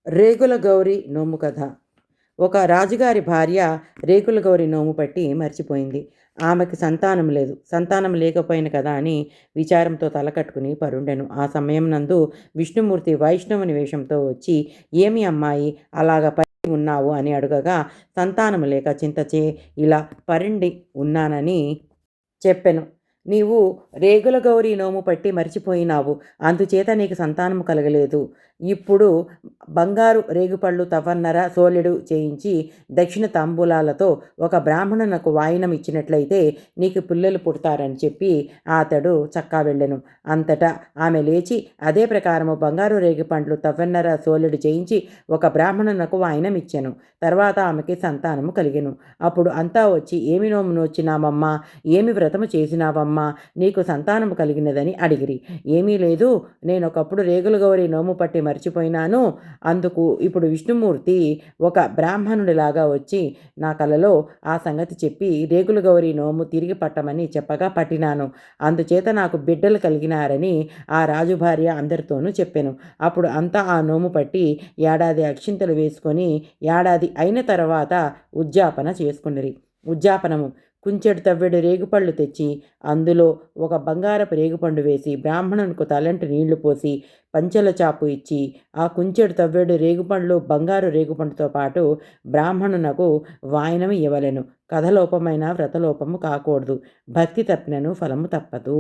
రేగుల గౌరి నోము కథ. ఒక రాజుగారి భార్య రేగుల గౌరి నోము పట్టి మర్చిపోయింది. ఆమెకి సంతానం లేదు. సంతానం లేకపోయిన కదా అని విచారంతో తలకట్టుకుని పరుండెను. ఆ సమయం నందు విష్ణుమూర్తి వైష్ణవుని వేషంతో వచ్చి, ఏమి అమ్మాయి అలాగ పరి ఉన్నావు అని అడగగా, సంతానం లేక చింతచే ఇలా పరిండి ఉన్నానని చెప్పెను. నీవు రేగుల గౌరి నోము పట్టి మర్చిపోయినావు, అందుచేత నీకు సంతానము కలగలేదు. ఇప్పుడు బంగారు రేగుపళ్ళు తవ్వన్నర సోలెడు చేయించి దక్షిణ తాంబూలాలతో ఒక బ్రాహ్మణునకు వాయినం ఇచ్చినట్లయితే నీకు పిల్లలు పుడతారని చెప్పి అతడు చక్కా వెళ్ళెను. అంతటా ఆమె లేచి అదే ప్రకారము బంగారు రేగిపండ్లు తవ్వన్నర సోలెడు చేయించి ఒక బ్రాహ్మణునకు వాయినం ఇచ్చెను. తర్వాత ఆమెకి సంతానము కలిగెను. అప్పుడు అంతా వచ్చి, ఏమి నోము నోచినావమ్మా, ఏమి వ్రతము చేసినావమ్మా, నీకు సంతానము కలిగినదని అడిగిరి. ఏమీ లేదు, నేనొకప్పుడు రేగుల గౌరి నోము పట్టి మర్చిపోయినాను. అందుకు ఇప్పుడు విష్ణుమూర్తి ఒక బ్రాహ్మణుడిలాగా వచ్చి నా కలలో ఆ సంగతి చెప్పి రేగుల గౌరి నోము తిరిగి పట్టమని చెప్పగా పట్టినాను. అందుచేత నాకు బిడ్డలు కలిగినారని ఆ రాజు భార్య అందరితోనూ చెప్పాను. అప్పుడు అంతా ఆ నోము పట్టి ఏడాది అక్షింతలు వేసుకొని ఏడాది అయిన తర్వాత ఉద్యాపన చేసుకున్నరి. ఉద్యాపనము కుంచెడు తవ్వెడు రేగుపళ్ళు తెచ్చి అందులో ఒక బంగారపు రేగుపండు వేసి బ్రాహ్మణునికి తలంటి నీళ్లు పోసి పంచెల చాపు ఇచ్చి ఆ కుంచెడు తవ్వెడు రేగుపండ్లు బంగారు రేగుపండుతో పాటు బ్రాహ్మణునకు వాయనం ఇవ్వలెను. కథలోపమైన వ్రతలోపము కాకూడదు. భక్తి తప్పినను ఫలము తప్పదు.